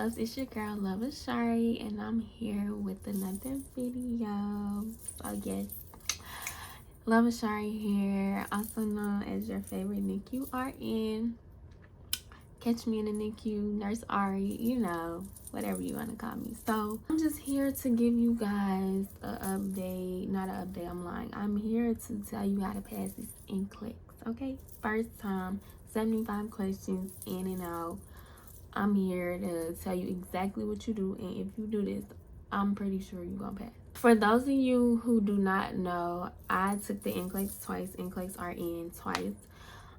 loves, it's your girl Love Ashari, and I'm here with another video. So yes, Love Ashari here, also known as your favorite NCLEX-RN. Catch me in the NICU, Nurse Ari, you know, whatever you want to call me. So I'm just here to give you guys an update. Not an update, I'm lying. I'm here to tell you how to pass this NCLEX, okay? First time, 75 questions in and out. I'm here to tell you exactly what you do, and if you do this, I'm pretty sure you're gonna pass. For those of you who do not know, I took the NCLEX twice, NCLEX-RN twice.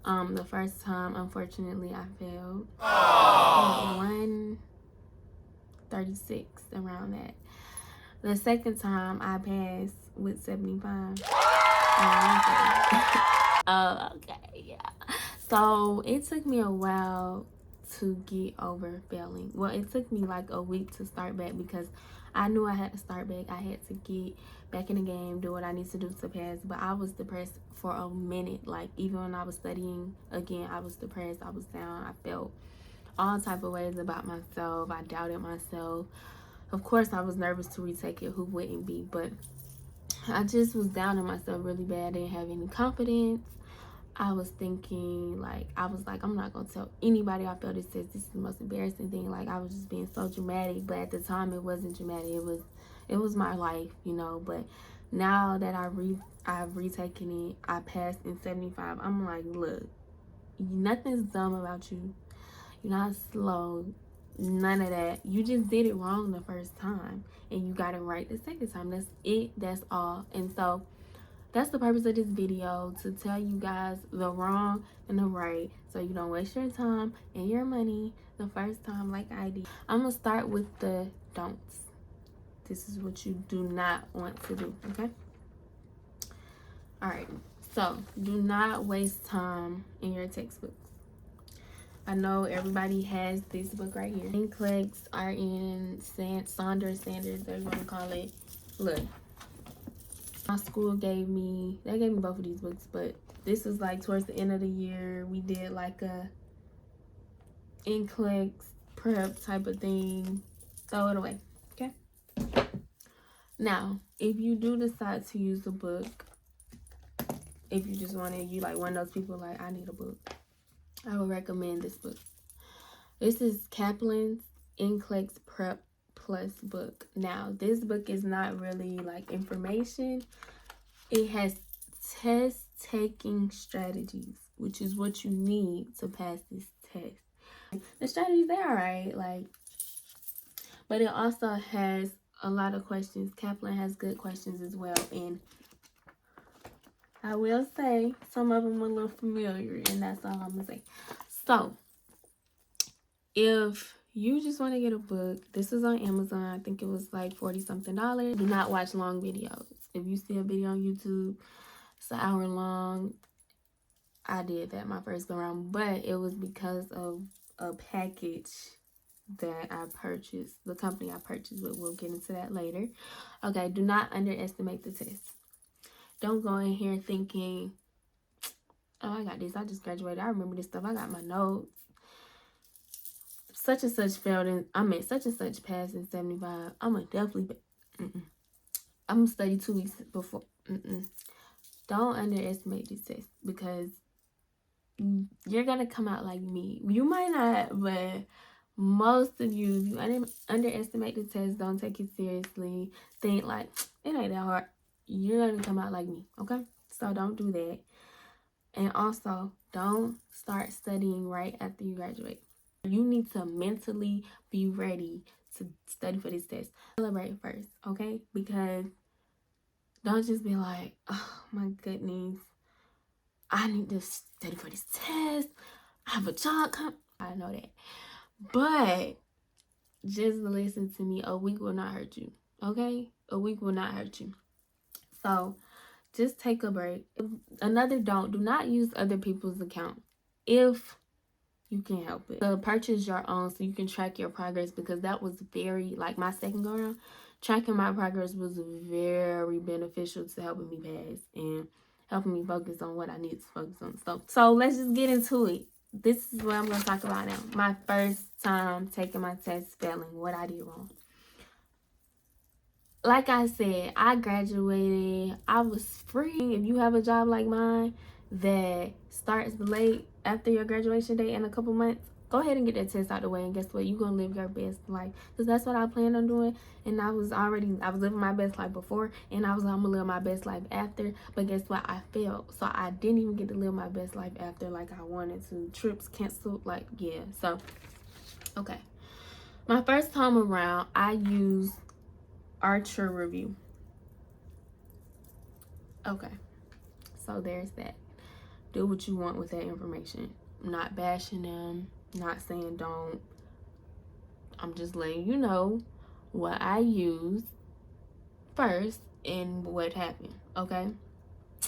The first time, unfortunately, I failed. 136, around that. The second time, I passed with 75. Oh, okay, yeah. So it took me a while to get over failing. Well, it took me like a week to start back because I knew I had to start back. I had to get back in the game, do what I need to do to pass. But I was depressed for a minute. Like, even when I was studying again, I was depressed. I was down. I felt all type of ways about myself. I doubted myself. Of course, I was nervous to retake it. Who wouldn't be? But I just was down on myself really bad. I didn't have any confidence. I was thinking, I'm not gonna tell anybody I failed this test. This is the most embarrassing thing. Like, I was just being so dramatic, but at the time it wasn't dramatic. It was my life, you know. But now that I've retaken it, I passed in 75. I'm like, look, nothing's dumb about you. You're not slow, none of that. You just did it wrong the first time, and you got it right the second time. That's it. That's all. And so that's the purpose of this video, to tell you guys the wrong and the right, so you don't waste your time and your money the first time like I did. I'm gonna start with the don'ts. This is what you do not want to do, okay? All right, so do not waste time in your textbooks. I know everybody has this book right here, NCLEX-RN, Sanders, whatever you want to call it. Look. My school gave me both of these books, but this was like towards the end of the year. We did like a NCLEX prep type of thing. Throw it away, okay? Now, if you do decide to use the book, if you just want to, you like one of those people like, I need a book, I would recommend this book. This is Kaplan's NCLEX Prep Plus book. Now, this book is not really like information. It has test taking strategies, which is what you need to pass this test. The strategies, they're alright, like, but it also has a lot of questions. Kaplan has good questions as well, and I will say some of them are a little familiar, and that's all I'm gonna say. So if you just want to get a book, this is on Amazon. I think it was like $40-something. Do not watch long videos. If you see a video on YouTube, it's an hour long. I did that my first go around, but it was because of a package that I purchased, the company I purchased with. We'll get into that later. Okay, do not underestimate the test. Don't go in here thinking, oh, I got this, I just graduated, I remember this stuff, I got my notes. Such and such failed, and such and such passed in 75. I'm gonna definitely I'm gonna study 2 weeks before. Don't underestimate this test, because you're gonna come out like me. You might not, but most of you, if you underestimate the test, don't take it seriously, think like, it ain't that hard, you're gonna come out like me, okay? So don't do that. And also, don't start studying right after you graduate. You need to mentally be ready to study for this test. Celebrate first, okay? Because don't just be like, oh my goodness, I need to study for this test, I have a job I know that. But just listen to me. A week will not hurt you, okay? A week will not hurt you. So just take a break. Another don't, do not use other people's account if you can help it. So purchase your own so you can track your progress, because that was very, like my second go around, tracking my progress was very beneficial to helping me pass and helping me focus on what I need to focus on. So let's just get into it. this is what I'm going to talk about now. My first time taking my test, failing, what I did wrong. Like I said, I graduated. I was free. If you have a job like mine that starts late after your graduation date in a couple months, go ahead and get that test out the way. And guess what? You're going to live your best life. Because that's what I planned on doing. And I was living my best life before. And I'm going to live my best life after. But guess what? I failed. So I didn't even get to live my best life after like I wanted to. Trips canceled. Like, yeah. So, okay. My first time around, I used Archer review. Okay, so there's that. Do what you want with that information. I'm not bashing them, not saying don't. I'm just letting you know what I used first and what happened. Okay,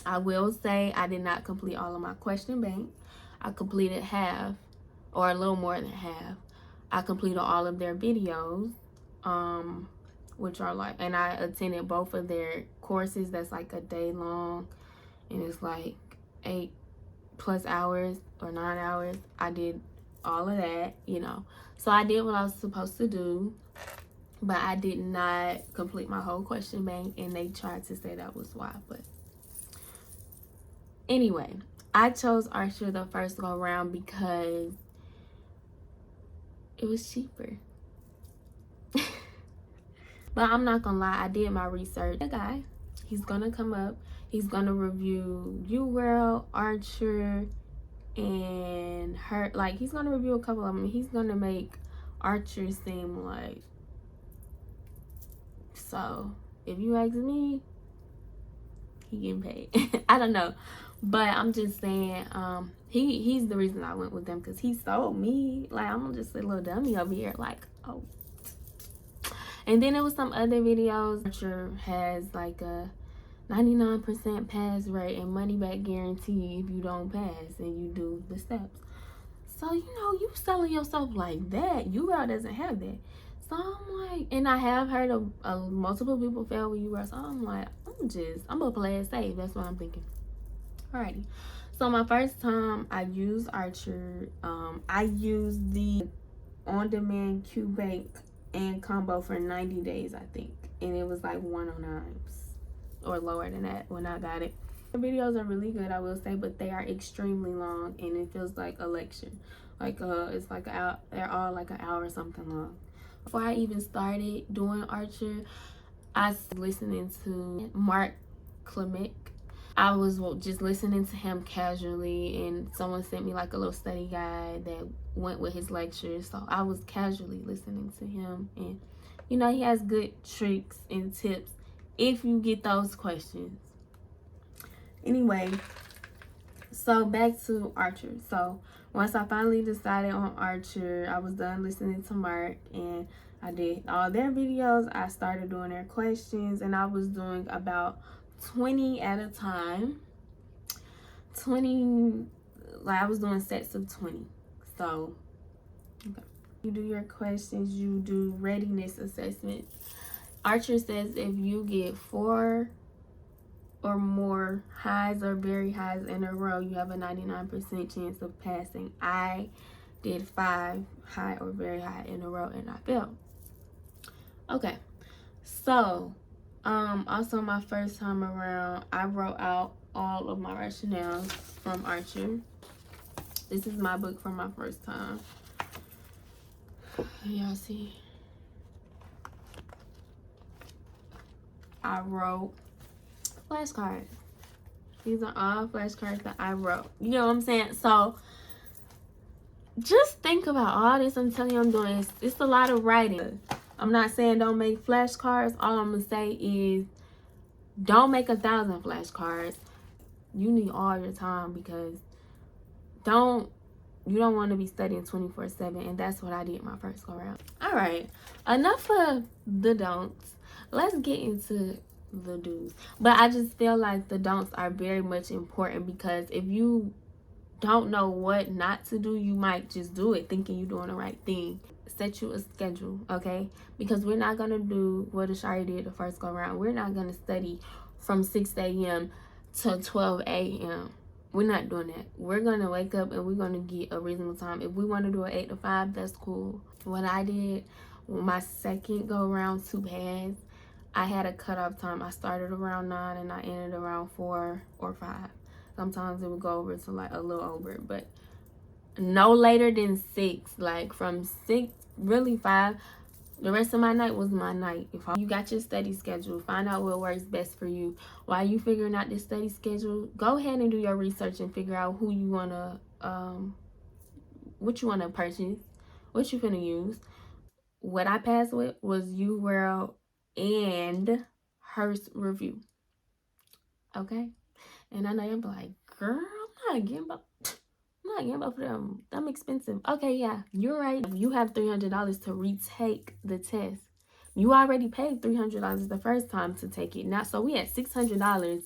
I will say I did not complete all of my question bank. I completed half, or a little more than half. I completed all of their videos, which are like, and I attended both of their courses. That's like a day long, and it's like 8+ hours or 9 hours. I did all of that, you know. So I did what I was supposed to do, but I did not complete my whole question bank, and they tried to say that was why. But anyway, I chose Archer the first go around because it was cheaper. But I'm not gonna lie, I did my research. The guy, he's gonna come up, he's gonna review Uworld, Archer, and Hurst. Like, he's gonna review a couple of them. He's gonna make Archer seem like, so if you ask me, he getting paid. I don't know, but I'm just saying, he's the reason I went with them, because he sold me. Like, I'm just a little dummy over here, like, oh. And then there was some other videos. Archer has like a 99% pass rate and money back guarantee if you don't pass and you do the steps. So, you know, you selling yourself like that. Uworld doesn't have that. So I'm like, and I have heard of multiple people fail with Uworld. So I'm like, I'm gonna play it safe. That's what I'm thinking. Alrighty. So my first time I used Archer, I used the on-demand Q-Bank and combo for 90 days, I think, and it was like 109s or lower than that when I got it. The videos are really good, I will say, but they are extremely long, and it feels like a lecture. Like it's like they're all like an hour or something long. Before I even started doing Archer, I was listening to Mark Clement. I was just listening to him casually, and someone sent me like a little study guide that went with his lectures. So I was casually listening to him, and you know, he has good tricks and tips if you get those questions. Anyway, so back to Archer. So once I finally decided on Archer, I was done listening to Mark, and I did all their videos. I started doing their questions, and I was doing about 20 at a time. 20, like I was doing sets of 20. So, okay. You do your questions, you do readiness assessments. Archer says if you get 4 or more highs or very highs in a row, you have a 99% chance of passing. I did 5 high or very high in a row, and I failed. Okay, so also my first time around, I wrote out all of my rationales from Archer. This is my book from my first time. Y'all see? I wrote flashcards. These are all flashcards that I wrote. You know what I'm saying? So just think about all this I'm telling you I'm doing. It's a lot of writing. I'm not saying don't make flashcards. All I'm going to say is don't make 1,000 flashcards. You need all your time, because you don't want to be studying 24/7, and that's what I did my first go around. All right, enough of the don'ts. Let's get into the do's. But I just feel like the don'ts are very much important, because if you don't know what not to do, you might just do it thinking you're doing the right thing. Set you a schedule, okay? Because we're not gonna do what Ashari did the first go around. We're not gonna study from 6 a.m. to 12 a.m. we're not doing that. We're gonna wake up and we're gonna get a reasonable time. If we want to do an 8 to 5, that's cool. What I did, my second go around 2 pads, I had a cutoff time. I started around 9 and I ended around 4 or 5. Sometimes it would go over to like a little over, but no later than 6. Like from 6, really 5. The rest of my night was my night. If you got your study schedule, find out what works best for you. While you figuring out this study schedule, go ahead and do your research and figure out who you wanna, what you wanna purchase, what you finna use. What I passed with was Uworld and Hurst review. Okay, and I know you're like, girl, I'm not getting both of them. I'm expensive. Okay, yeah, you're right. You have $300 to retake the test. You already paid $300 the first time to take it. Now, so we had $600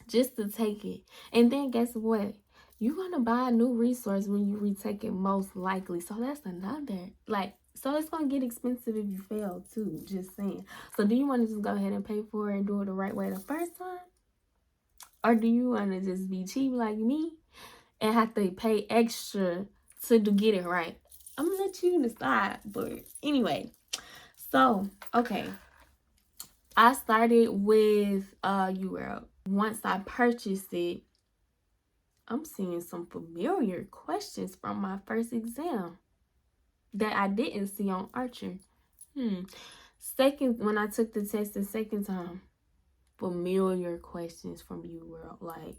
just to take it. And then guess what? You're gonna buy a new resource when you retake it, most likely. So that's another, like, so it's gonna get expensive if you fail too. Just saying. So do you want to just go ahead and pay for it and do it the right way the first time? Or do you want to just be cheap like me and have to pay extra to get it right? I'm gonna let you decide. But anyway, so okay, I started with Uworld. Once I purchased it, I'm seeing some familiar questions from my first exam that I didn't see on Archer. Second, when I took the test the second time, familiar questions from Uworld. Like,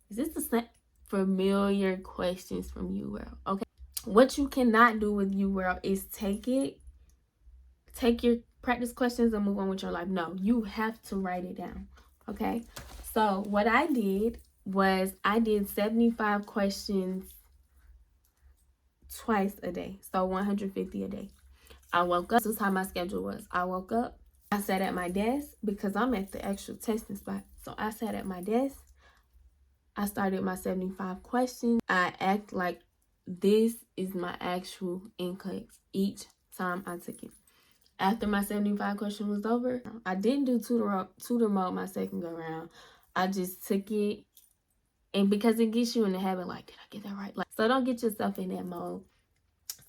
is this the same? Familiar questions from Uworld. Okay. What you cannot do with Uworld is take your practice questions and move on with your life. No, you have to write it down. Okay. So what I did was I did 75 questions twice a day. So 150 a day. I woke up. This is how my schedule was. I woke up. I sat at my desk because I'm at the actual testing spot. So I sat at my desk. I started my 75 questions. I act like this is my actual NCLEX each time I took it. After my 75 question was over, I didn't do tutor mode my second go round. I just took it, and because it gets you in the habit, like, did I get that right? Like, so don't get yourself in that mode.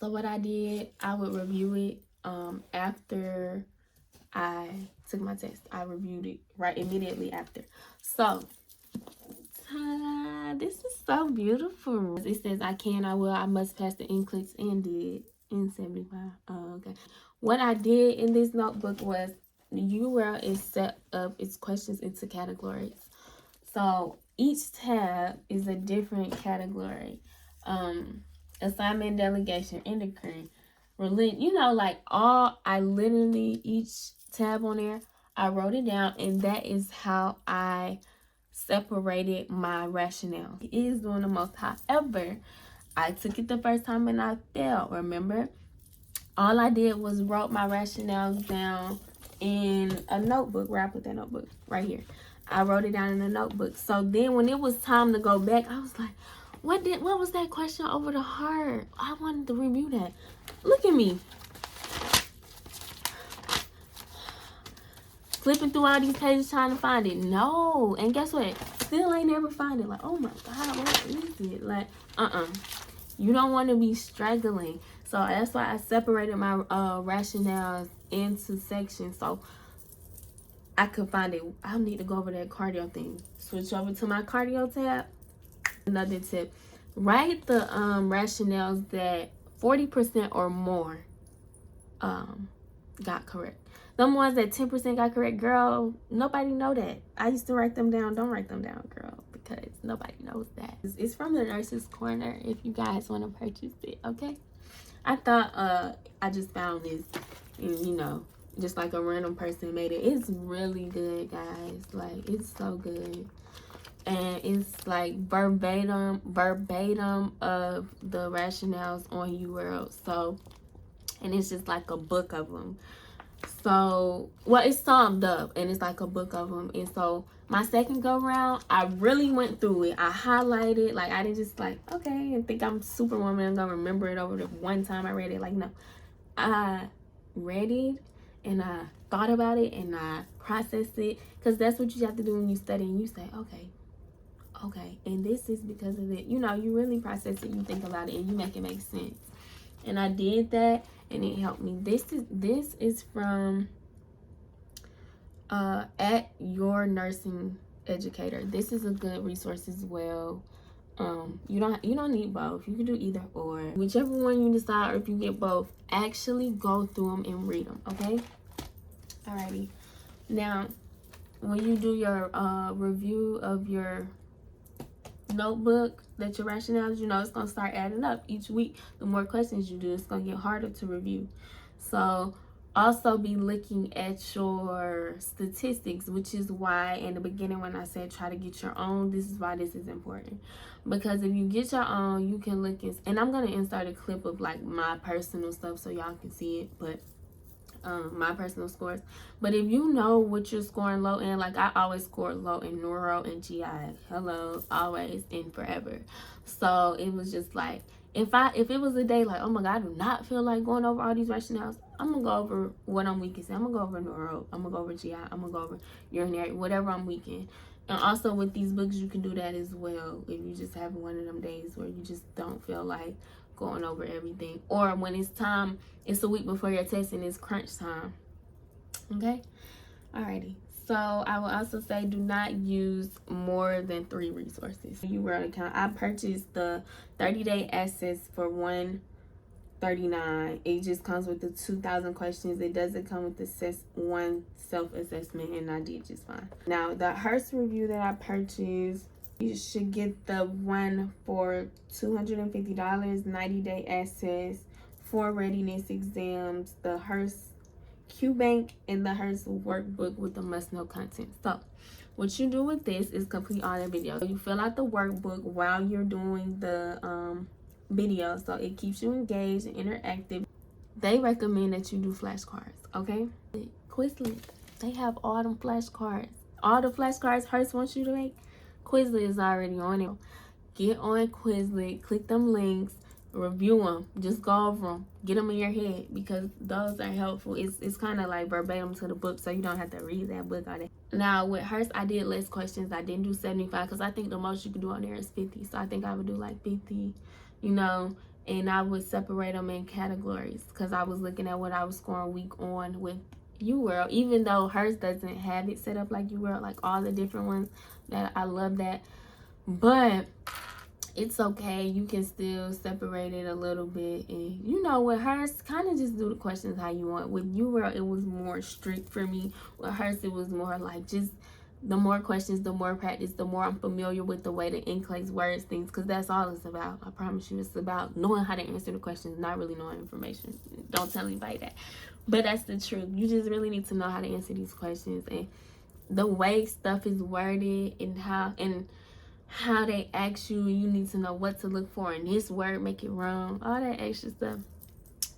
So what I did, I would review it after I took my test. I reviewed it right immediately after. So this is so beautiful. It says I can, I will, I must pass the NCLEX and did in 75. Oh, okay. What I did in this notebook was Uworld is set up its questions into categories. So each tab is a different category. Assignment, delegation, endocrine, religion, you know, like I literally, each tab on there, I wrote it down, and that is how I separated my rationale. It is doing the most. However, I took it the first time and I failed. Remember, all I did was wrote my rationales down in a notebook. Where I put that notebook? Right here. I wrote it down in a notebook. So then when it was time to go back, I was like, what was that question over the heart? I wanted to review that. Look at me. Flipping through all these pages trying to find it. No. And guess what? Still ain't never find it. Like, oh my God, what is it? Like, you don't want to be struggling. So that's why I separated my rationales into sections, so I could find it. I need to go over that cardio thing. Switch over to my cardio tab. Another tip, write the rationales that 40% or more got correct. Them ones that 10% got correct, girl, nobody know that. I used to write them down. Don't write them down, girl, because nobody knows that. It's from the Nurse's Corner if you guys want to purchase it, okay? I thought I just found this, and you know, just like a random person made it. It's really good, guys. Like, it's so good. And it's like verbatim of the rationales on Uworld. So, and it's just like a book of them. So, well, it's summed up and it's like a book of them. And so my second go round, I really went through it. I highlighted, like, I didn't just like, okay, and think I'm Superwoman and gonna remember it over the one time I read it. Like, no, I read it and I thought about it and I processed it, because that's what you have to do when you study. And you say, okay, okay, and this is because of it. You know, you really process it, you think about it, and you make it make sense. And I did that, and it helped me. This is from at Your Nursing Educator. This is a good resource as well. You don't need both. You can do either or, whichever one you decide, or if you get both, actually go through them and read them. Okay. Alrighty. Now, when you do your review of your notebook, that your rationales, you know, it's gonna start adding up each week. The more questions you do, it's gonna get harder to review. So also be looking at your statistics, which is why in the beginning when I said try to get your own, this is why this is important. Because if you get your own, you can look at, and I'm gonna insert a clip of like my personal stuff so y'all can see it, but my personal scores. But if you know what you're scoring low in, like I always score low in neuro and GI. Hello, always and forever. So it was just like, if it was a day like, oh my god, I do not feel like going over all these rationales, I'm gonna go over what I'm weak in. I'm gonna go over neuro, I'm gonna go over GI, I'm gonna go over urinary, whatever I'm weak in. And also with these books, you can do that as well if you just have one of them days where you just don't feel like going over everything, or when it's time, it's a week before your test and it's crunch time. Okay. Alrighty. So I will also say do not use more than 3 resources. Uworld account. I purchased the 30-day access for $139. It just comes with the 2,000 questions. It doesn't come with the one self-assessment, and I did just fine. Now the Hurst review that I purchased, you should get the one for $250, 90-day access, 4 readiness exams, the Hurst Q-Bank, and the Hurst workbook with the must-know content. So what you do with this is complete all the videos. You fill out the workbook while you're doing the video, so it keeps you engaged and interactive. They recommend that you do flashcards, okay? Quizlets, they have all them flashcards. All the flashcards Hurst wants you to make, Quizlet is already on it. Get on Quizlet, click them links, review them, just go over them, get them in your head, because those are helpful. It's kind of like verbatim to the book, so you don't have to read that book all day. Now with Hurst, I did less questions. I didn't do 75 because I think the most you can do on there is 50. So I think I would do like 50, you know, and I would separate them in categories because I was looking at what I was scoring week on with Uworld, even though Hurst doesn't have it set up like Uworld, like all the different ones. That I love that, but it's okay. You can still separate it a little bit, and you know, with Hurst, kind of just do the questions how you want. With Uworld, it was more strict for me. With Hurst, it was more like just the more questions, the more practice, the more I'm familiar with the way the NCLEX words things, because that's all it's about. I promise you, it's about knowing how to answer the questions, not really knowing information. Don't tell anybody that, but that's the truth. You just really need to know how to answer these questions, and the way stuff is worded, and how they ask you, you need to know what to look for in this word, make it wrong, all that extra stuff.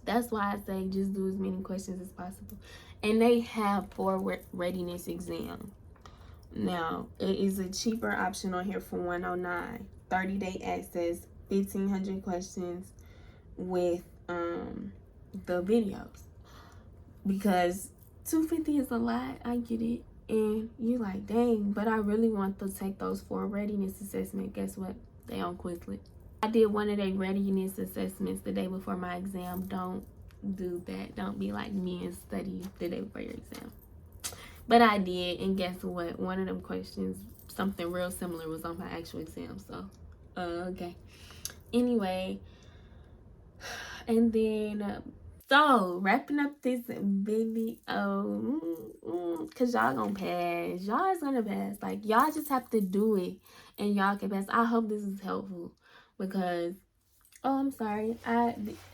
That's why I say just do as many questions as possible. And they have 4 readiness exams. Now, it is a cheaper option on here for $109. 30-day access, 1,500 questions with the videos. Because $250 is a lot, I get it. And you're like, dang, but I really want to take those 4 readiness assessments. Guess what? They on Quizlet. I did one of their readiness assessments the day before my exam. Don't do that. Don't be like me and study the day before your exam. But I did, and guess what? One of them questions, something real similar, was on my actual exam. So, okay. Anyway, and then... so, wrapping up this video, because y'all gonna pass. Y'all is gonna pass. Like, y'all just have to do it, and y'all can pass. I hope this is helpful, because, oh, I'm sorry.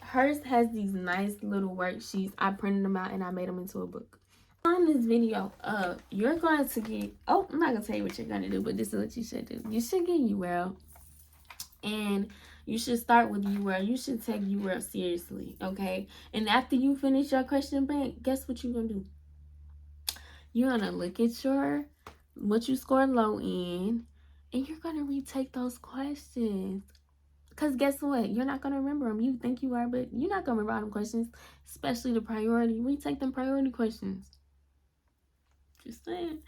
Hurst has these nice little worksheets. I printed them out, and I made them into a book. On this video, you're going to get, oh, I'm not gonna tell you what you're gonna do, but this is what you should do. You should get Uworld, and you should start with Uworld. You should take Uworld seriously, okay? And after you finish your question bank, guess what you're gonna do? You're gonna look at what you scored low in, and you're gonna retake those questions. Because guess what? You're not gonna remember them. You think you are, but you're not gonna remember all them questions, especially the priority. Retake them priority questions. Just saying.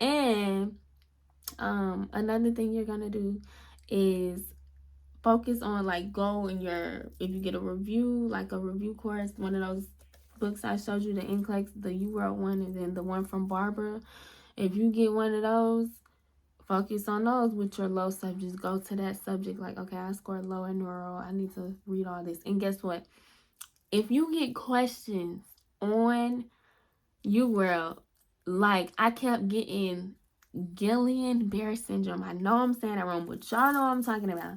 And Another thing you're gonna do is focus on, like, go in your, if you get a review, like a review course, one of those books I showed you, the NCLEX, the Uworld one, and then the one from Barbara. If you get one of those, focus on those with your low subjects. Go to that subject like, okay, I scored low in neuro. I need to read all this. And guess what? If you get questions on Uworld, like I kept getting Guillain-Barré syndrome. I know I'm saying it wrong, but y'all know what I'm talking about.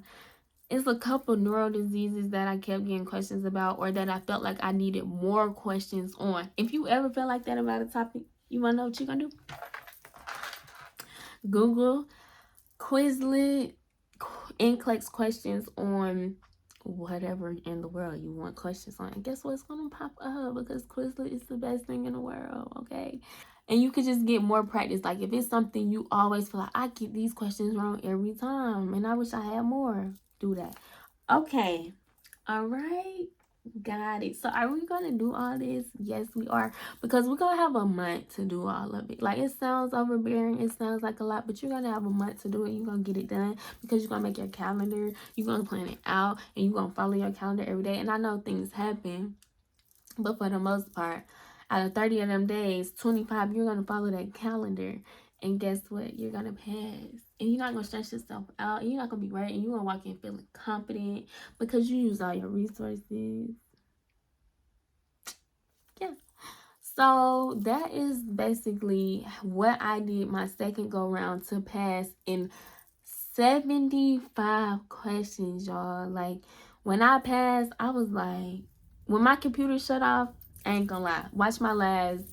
It's a couple neural diseases that I kept getting questions about, or that I felt like I needed more questions on. If you ever feel like that about a topic, you want to know what you're going to do? Google Quizlet NCLEX questions on whatever in the world you want questions on. And guess what's going to pop up? Because Quizlet is the best thing in the world, okay? And you could just get more practice. Like, if it's something you always feel like, I get these questions wrong every time, and I wish I had more, do that. Okay. All right. Got it. So are we going to do all this? Yes, we are. Because we're going to have a month to do all of it. Like, it sounds overbearing. It sounds like a lot. But you're going to have a month to do it. You're going to get it done. Because you're going to make your calendar. You're going to plan it out. And you're going to follow your calendar every day. And I know things happen. But for the most part, out of 30 of them days, 25, you're going to follow that calendar. And guess what? You're going to pass. And you're not going to stress yourself out. And you're not going to be worried. And you're going to walk in feeling confident because you use all your resources. Yeah. So that is basically what I did my second go round to pass in 75 questions, y'all. Like, when I passed, I was like, when my computer shut off, I ain't gonna lie, watch my last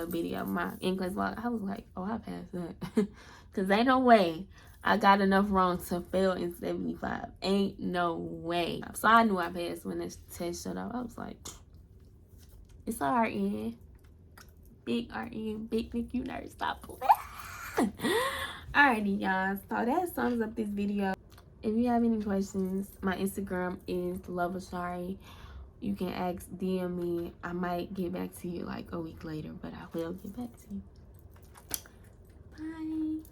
video, my English vlog. I was like, oh, I passed that. Because ain't no way I got enough wrong to fail in 75. Ain't no way. So I knew I passed when the test shut off. I was like, it's a RN. Big RN, big Nick, you nerd, stop playing. Alrighty, y'all. So that sums up this video. If you have any questions, my Instagram is loveashari. You can ask, DM me. I might get back to you like a week later, but I will get back to you. Bye.